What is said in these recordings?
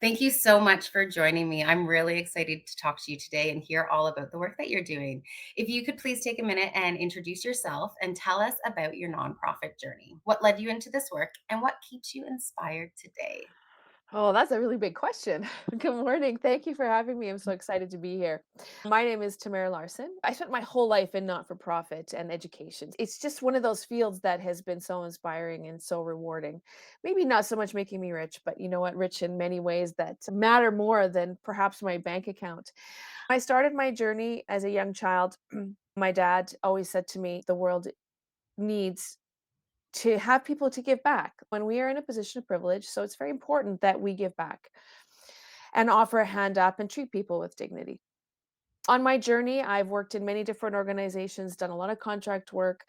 Thank you so much for joining me. I'm really excited to talk to you today and hear all about the work that you're doing. If you could please take a minute and introduce yourself and tell us about your nonprofit journey. What led you into this work and what keeps you inspired today? Oh, that's a really big question. Good morning. Thank you for having me. I'm so excited to be here. My name is Tamara Larson. I spent my whole life in not for profit and education. It's just one of those fields that has been so inspiring and so rewarding. Maybe not so much making me rich, but you know what? Rich in many ways that matter more than perhaps my bank account. I started my journey as a young child. My dad always said to me, the world needs to have people to give back when we are in a position of privilege. So it's very important that we give back and offer a hand up and treat people with dignity. On my journey, I've worked in many different organizations, done a lot of contract work.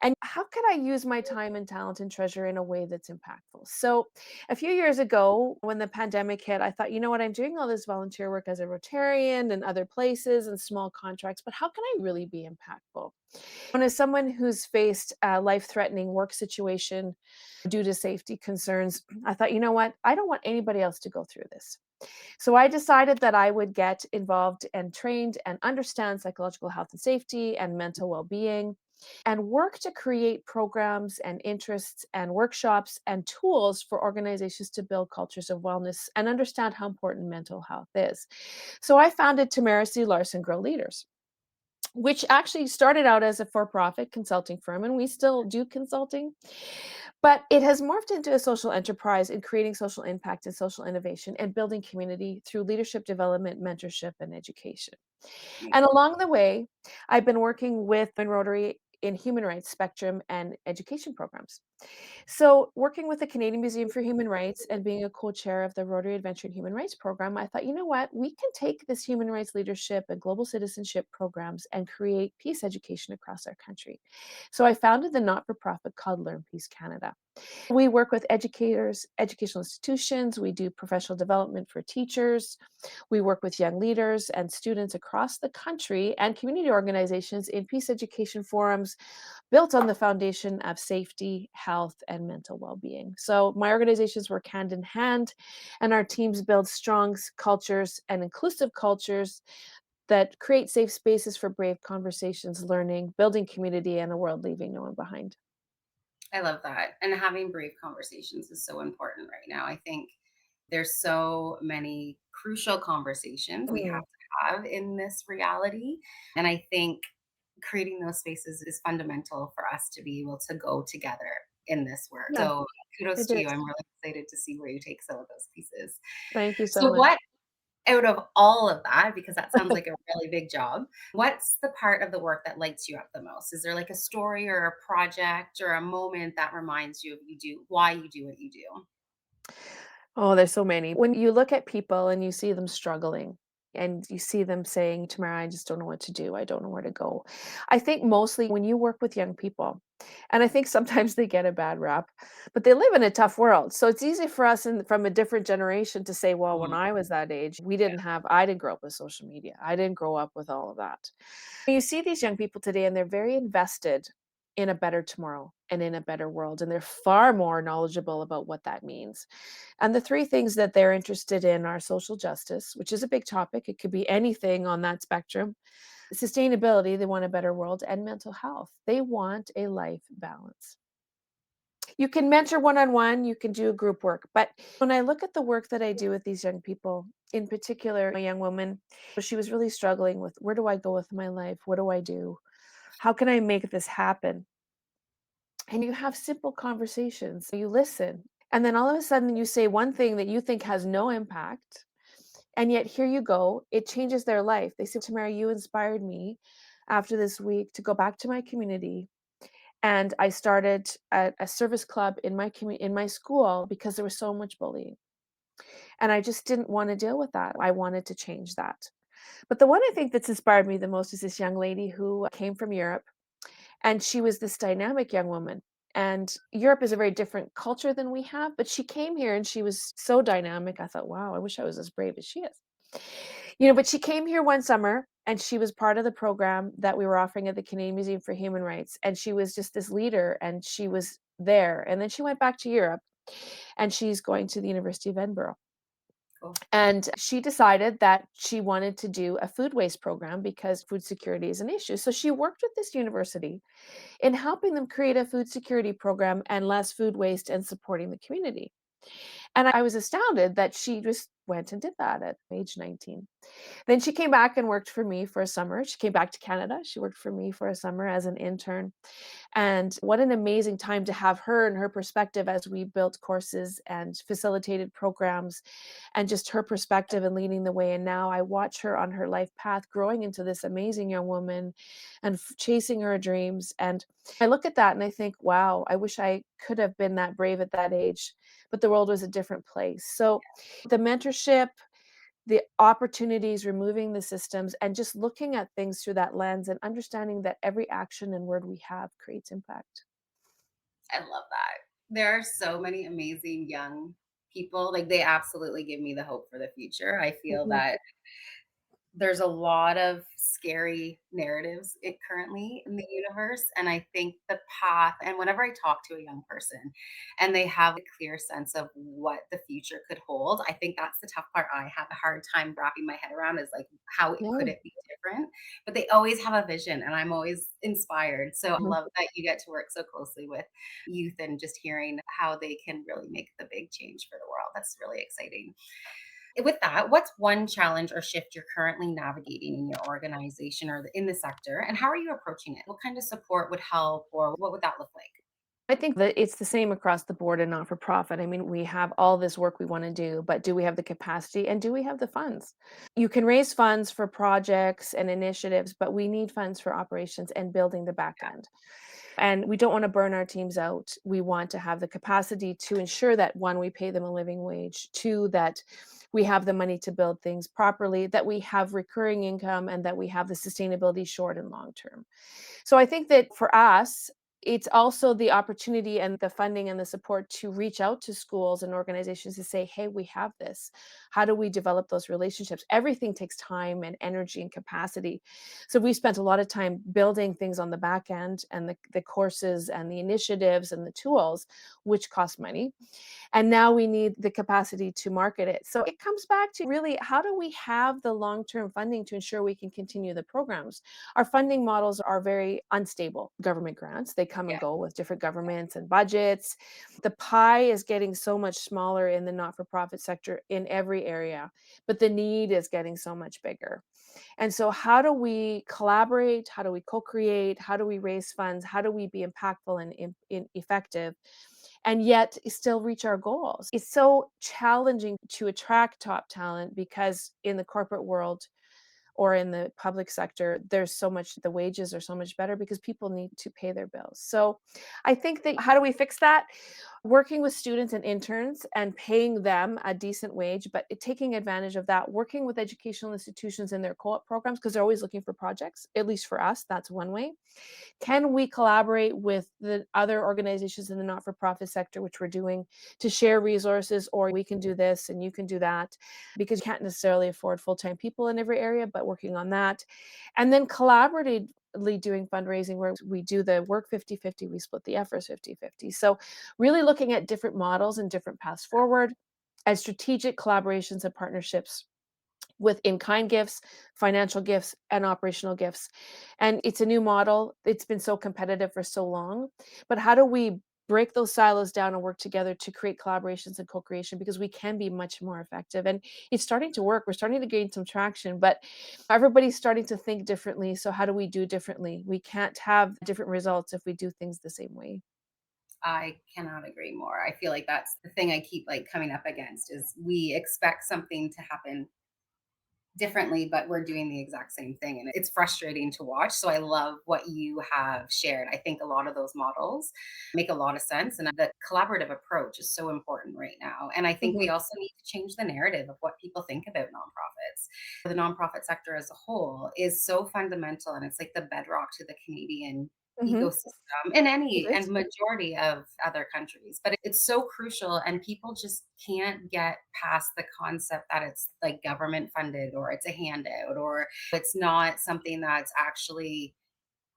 And how can I use my time and talent and treasure in a way that's impactful? So, a few years ago, when the pandemic hit, I thought, you know what, I'm doing all this volunteer work as a Rotarian and other places and small contracts, but how can I really be impactful? And as someone who's faced a life threatening work situation due to safety concerns, I thought, you know what, I don't want anybody else to go through this. So I decided that I would get involved and trained and understand psychological health and safety and mental well being and work to create programs and interests and workshops and tools for organizations to build cultures of wellness and understand how important mental health is. So I founded Tamara C. Larson Grow Leaders, which actually started out as a for profit consulting firm, and we still do consulting. But it has morphed into a social enterprise in creating social impact and social innovation and building community through leadership development, mentorship, and education. And along the way, I've been working with Rotary in human rights spectrum and education programs. So, working with the Canadian Museum for Human Rights and being a co-chair of the Rotary Adventure in Human Rights program, I thought, you know what, we can take this human rights leadership and global citizenship programs and create peace education across our country. So, I founded the not-for-profit called Learn Peace Canada. We work with educators, educational institutions, we do professional development for teachers, we work with young leaders and students across the country and community organizations in peace education forums built on the foundation of safety, health, and mental well being. So, my organizations work hand in hand, and our teams build strong cultures and inclusive cultures that create safe spaces for brave conversations, learning, building community, and a world leaving no one behind. I love that. And having brave conversations is so important right now. I think there's so many crucial conversations we have Mm, to have in this reality. And I think creating those spaces is fundamental for us to be able to go together in this work. yeah, So kudos it to you. is. I'm really excited to see where you take some of those pieces. Thank you so So much. what out of all of that, because that sounds like a really big job, what's the part of the work that lights you up the most? Is there like a story or a project or a moment that reminds you of why you do what you do? Oh, there's so many. When you look at people and you see them struggling and you see them saying, Tamara, I just don't know what to do. I don't know where to go. I think mostly when you work with young people, and I think sometimes they get a bad rap, but they live in a tough world. So it's easy for us from a different generation to say, well, when Mhm. I was that age, I didn't grow up with social media. I didn't grow up with all of that. You see these young people today, and they're very invested in a better tomorrow and in a better world, and they're far more knowledgeable about what that means. And the three things that they're interested in are social justice, which is a big topic. It could be anything on that spectrum. Sustainability, they want a better world, and mental health. They want a life balance. You can mentor one on one, you can do group work. But when I look at the work that I do with these young people, in particular, a young woman, she was really struggling with, where do I go with my life? What do I do? How can I make this happen? And you have simple conversations. You listen. And then all of a sudden, you say one thing that you think has no impact. And yet, here you go. It changes their life. They say, Tamara, you inspired me after this week to go back to my community. And I started a service club in in my school because there was so much bullying. And I just didn't want to deal with that. I wanted to change that. But the one I think that's inspired me the most is this young lady who came from Europe, and she was this dynamic young woman. And Europe is a very different culture than we have, but she came here and she was so dynamic. I thought, wow, I wish I was as brave as she is. But she came here one summer and she was part of the program that we were offering at the Canadian Museum for Human Rights. And she was just this leader and she was there. And then she went back to Europe and she's going to the University of Edinburgh. Cool. And she decided that she wanted to do a food waste program because food security is an issue. So she worked with this university in helping them create a food security program and less food waste and supporting the community. And I was astounded that she just went and did that at age 19. Then she came back and worked for me for a summer. She came back to Canada. She worked for me for a summer as an intern. And what an amazing time to have her and her perspective as we built courses and facilitated programs and just her perspective and leading the way. And now I watch her on her life path growing into this amazing young woman and chasing her dreams. And I look at that and I think, wow, I wish I could have been that brave at that age, but the world was a different place. So the mentorship, the opportunities, removing the systems, and just looking at things through that lens and understanding that every action and word we have creates impact. I love that. There are so many amazing young people. Like they absolutely give me the hope for the future. I feel Mhm. that there's a lot of scary narratives currently in the universe, and I think the path and whenever I talk to a young person and they have a clear sense of what the future could hold, I think that's the tough part I have a hard time wrapping my head around is, like, how it Yeah. could it be different? But they always have a vision, and I'm always inspired, so I Mhm. love that you get to work so closely with youth and just hearing how they can really make the big change for the world. That's really exciting. With that, what's one challenge or shift you're currently navigating in your organization or in the sector, and how are you approaching it? What kind of support would help, or what would that look like? I think that it's the same across the board and not for profit. I mean, we have all this work we want to do, but do we have the capacity and do we have the funds? You can raise funds for projects and initiatives, but we need funds for operations and building the back end. And we don't want to burn our teams out. We want to have the capacity to ensure that one, we pay them a living wage, two, that we have the money to build things properly, that we have recurring income, and that we have the sustainability short and long term. So I think that for us, it's also the opportunity and the funding and the support to reach out to schools and organizations to say, hey, we have this. How do we develop those relationships? Everything takes time and energy and capacity. So we spent a lot of time building things on the back end and the courses and the initiatives and the tools, which cost money. And now we need the capacity to market it. So it comes back to really how do we have the long term funding to ensure we can continue the programs? Our funding models are very unstable. Government grants, they come and Yeah, go with different governments and budgets. The pie is getting so much smaller in the not for profit sector in every area, but the need is getting so much bigger. And so, how do we collaborate? How do we co create? How do we raise funds? How do we be impactful and effective? And yet still reach our goals. It's so challenging to attract top talent because in the corporate world, or in the public sector, there's so much the wages are so much better because people need to pay their bills. So I think that how do we fix that? Working with students and interns and paying them a decent wage, but taking advantage of that, working with educational institutions in their co-op programs because they're always looking for projects. At least for us, that's one way. Can we collaborate with the other organizations in the not-for-profit sector, which we're doing, to share resources, or we can do this and you can do that, because you can't necessarily afford full-time people in every area, but working on that. And then collaboratively doing fundraising where we do the work 50-50, we split the efforts 50-50. So really looking at different models and different paths forward as strategic collaborations and partnerships with in-kind gifts, financial gifts, and operational gifts. And it's a new model. It's been so competitive for so long. But how do we break those silos down and work together to create collaborations and co-creation because we can be much more effective and it's starting to work. We're starting to gain some traction, but everybody's starting to think differently. So how do we do differently? We can't have different results if we do things the same way. I cannot agree more. I feel like that's the thing I keep like coming up against is we expect something to happen differently, but we're doing the exact same thing. And it's frustrating to watch. So I love what you have shared. I think a lot of those models make a lot of sense. And the collaborative approach is so important right now. And I think we Mhm, also need to change the narrative of what people think about nonprofits. The nonprofit sector as a whole is so fundamental and it's like the bedrock to the Canadian mhm. ecosystem in It any and is. majority of other countries. But it's so crucial and people just can't get past the concept that it's like government funded or it's a handout or it's not something that's actually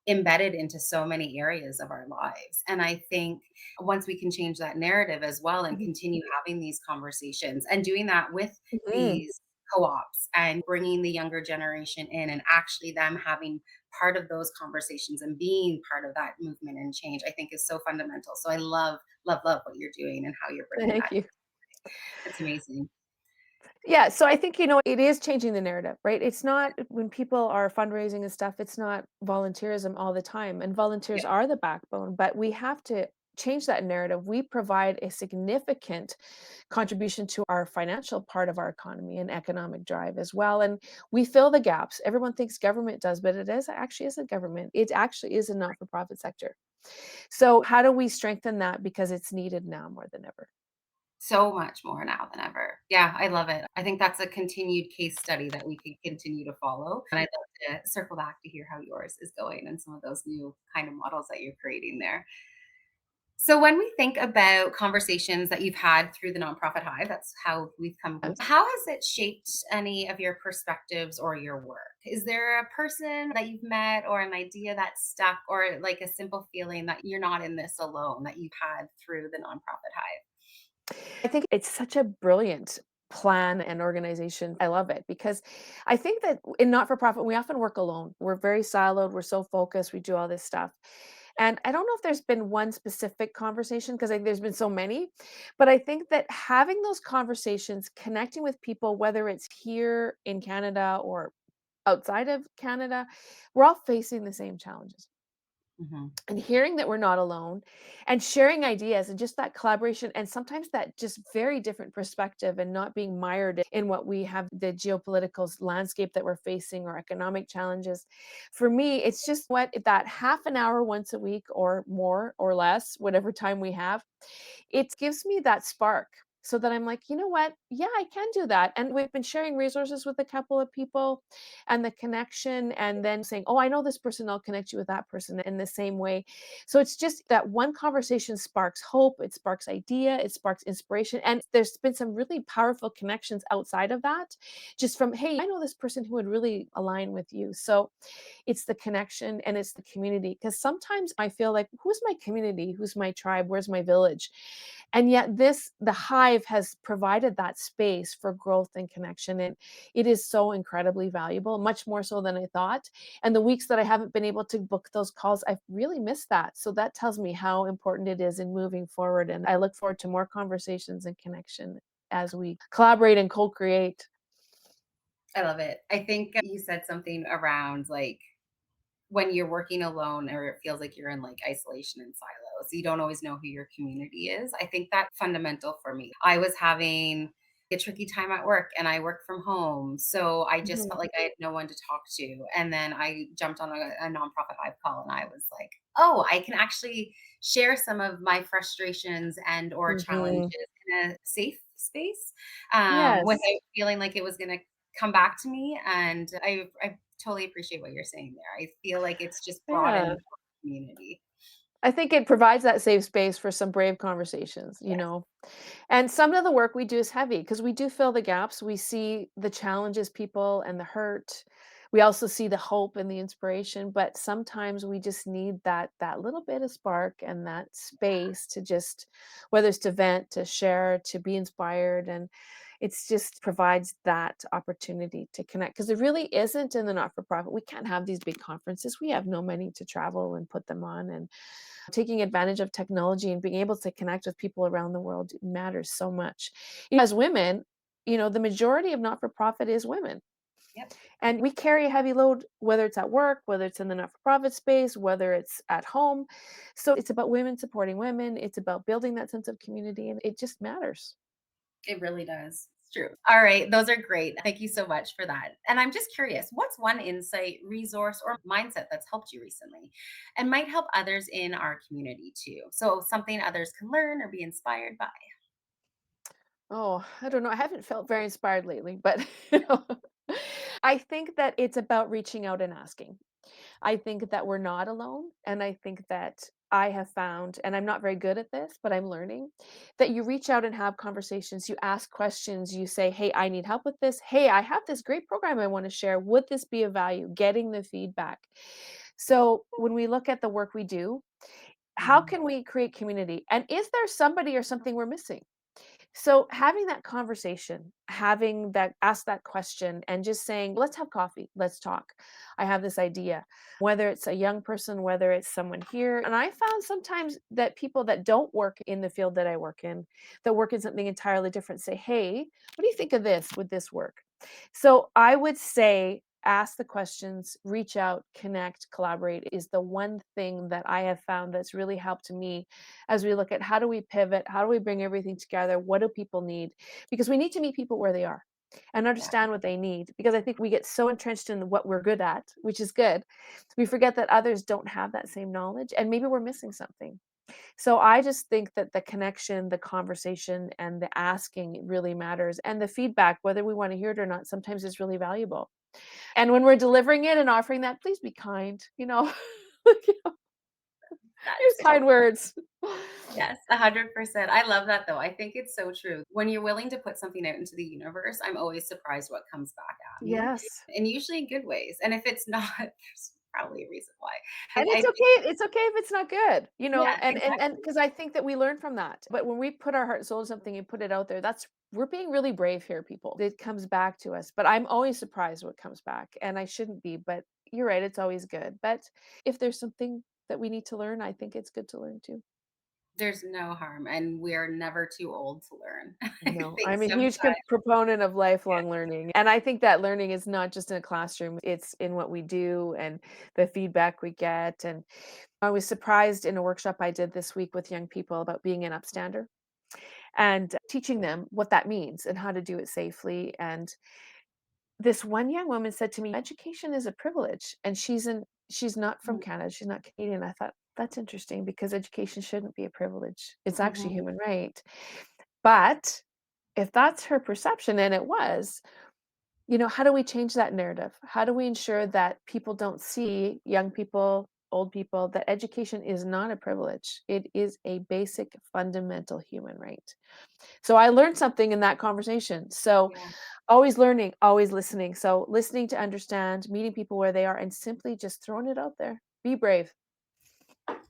embedded into so many areas of our lives. And I think once we can change that narrative as well and Mhm. continue having these conversations and doing that with Mhm. these co-ops and bringing the younger generation in and actually them having part of those conversations and being part of that movement and change, I think is so fundamental. So I love what you're doing and how you're bringing Thank that. you. It's amazing. Yeah, so I think, it is changing the narrative, right? It's not when people are fundraising and stuff, it's not volunteerism all the time. And volunteers Yeah. are the backbone, but we have to change that narrative. We provide a significant contribution to our financial part of our economy and economic drive as well. And we fill the gaps. Everyone thinks government does, but it is actually isn't government. It actually is a not-for-profit sector. So how do we strengthen that because it's needed now more than ever? So much more now than ever. Yeah, I love it. I think that's a continued case study that we could continue to follow. And I'd love to circle back to hear how yours is going and some of those new kind of models that you're creating there. So when we think about conversations that you've had through the Nonprofit Hive, that's how we've come. How has it shaped any of your perspectives or your work? Is there a person that you've met or an idea that stuck or like a simple feeling that you're not in this alone that you've had through the Nonprofit Hive? I think it's such a brilliant plan and organization. I love it because I think that in not for profit, we often work alone. We're very siloed, we're so focused, we do all this stuff. And I don't know if there's been one specific conversation because I think there's been so many, but I think that having those conversations, connecting with people, whether it's here in Canada or outside of Canada, we're all facing the same challenges Mhm. and hearing that we're not alone and sharing ideas and just that collaboration and sometimes that just very different perspective and not being mired in what we have the geopolitical landscape that we're facing or economic challenges. For me, it's just what that half an hour once a week or more or less, whatever time we have, it gives me that spark so that I'm like, you know what? Yeah, I can do that. And we've been sharing resources with a couple of people and the connection, and then saying, oh, I know this person, I'll connect you with that person in the same way. So it's just that one conversation sparks hope, it sparks idea, it sparks inspiration. And there's been some really powerful connections outside of that, just from, hey, I know this person who would really align with you. So it's the connection and it's the community. Because sometimes I feel like, who's my community? Who's my tribe? Where's my village? And yet, the hive has provided that space for growth and connection. And it is so incredibly valuable, much more so than I thought. And the weeks that I haven't been able to book those calls, I've really missed that. So that tells me how important it is in moving forward. And I look forward to more conversations and connection as we collaborate and co create. I love it. I think you said something around like when you're working alone or it feels like you're in like isolation and silos, you don't always know who your community is. I think that's fundamental for me. I was having a tricky time at work and I work from home. So I just Mhm, felt like I had no one to talk to. And then I jumped on a nonprofit Hive call and I was like, oh, I can actually share some of my frustrations and or challenges mhm. in a safe space Yes. without feeling like it was going to come back to me. And I totally appreciate what you're saying there. I feel like it's just broadened Yeah. our community. I think it provides that safe space for some brave conversations, Yes. And some of the work we do is heavy because we do fill the gaps. We see the challenges people and the hurt. We also see the hope and the inspiration, but sometimes we just need that little bit of spark and that space to just whether it's to vent, to share, to be inspired and it's just provides that opportunity to connect because there really isn't in the not for profit. We can't have these big conferences. We have no money to travel and put them on and taking advantage of technology and being able to connect with people around the world matters so much. As women, the majority of not for profit is women. Yep. And we carry a heavy load, whether it's at work, whether it's in the not for profit space, whether it's at home. So it's about women supporting women. It's about building that sense of community, and it just matters. It really does. It's true. All right. Those are great. Thank you so much for that. And I'm just curious, what's one insight, resource, or mindset that's helped you recently and might help others in our community too? So something others can learn or be inspired by. Oh, I don't know. I haven't felt very inspired lately, but you know, I think that it's about reaching out and asking. I think that we're not alone. And I think that I have found, and I'm not very good at this, but I'm learning that you reach out and have conversations. You ask questions. You say, hey, I need help with this. Hey, I have this great program I want to share. Would this be of value? Getting the feedback. So when we look at the work we do, how Mhm. can we create community? And is there somebody or something we're missing? So having that conversation, having that ask that question and just saying, let's have coffee, let's talk. I have this idea, whether it's a young person, whether it's someone here. And I found sometimes that people that don't work in the field that I work in, that work in something entirely different, say, hey, what do you think of this? Would this work? So I would say ask the questions, reach out, connect, collaborate is the one thing that I have found that's really helped me as we look at how do we pivot, how do we bring everything together, what do people need? Because we need to meet people where they are and Yeah. understand what they need. Because I think we get so entrenched in what we're good at, which is good. We forget that others don't have that same knowledge and maybe we're missing something. So I just think that the connection, the conversation, and the asking really matters. And the feedback, whether we want to hear it or not, sometimes is really valuable. And when we're delivering it and offering that, please be kind, use That's kind words. yes, 100%. I love that though. I think it's so true. When you're willing to put something out into the universe, I'm always surprised what comes back at me, Yes. and usually in good ways. And if it's not, there's probably a reason why. And I think it's okay if it's not good, yeah, and exactly. because I think that we learn from that. But when we put our heart and soul in something and put it out there, that's we're being really brave here, people. It comes back to us. But I'm always surprised what comes back. And I shouldn't be, but you're right, it's always good. But if there's something that we need to learn, I think it's good to learn too. There's no harm, and we're never too old to learn. I No, think I'm a sometimes huge proponent of lifelong learning. And I think that learning is not just in a classroom, it's in what we do and the feedback we get. And I was surprised in a workshop I did this week with young people about being an upstander and teaching them what that means and how to do it safely. And this one young woman said to me, education is a privilege. And she's not from Canada, she's not Canadian. I thought, that's interesting because education shouldn't be a privilege. It's actually Mhm. human right. But if that's her perception, and it was, how do we change that narrative? How do we ensure that people don't see young people, old people, that education is not a privilege? It is a basic, fundamental human right. So I learned something in that conversation. So Yeah. always learning, always listening. So listening to understand, meeting people where they are, and simply just throwing it out there. Be brave.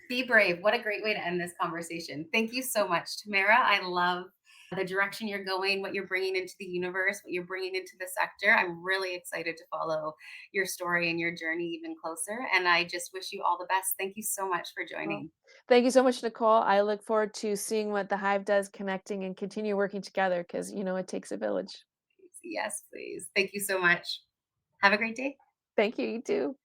Be brave. What a great way to end this conversation. Thank you so much, Tamara. I love the direction you're going, what you're bringing into the universe, what you're bringing into the sector. I'm really excited to follow your story and your journey even closer. And I just wish you all the best. Thank you so much for Well, joining. thank you so much, Nicole. I look forward to seeing what the Hive does, connecting and continue working together because, it takes a village. Yes, please. Thank you so much. Have a great day. Thank you. You too.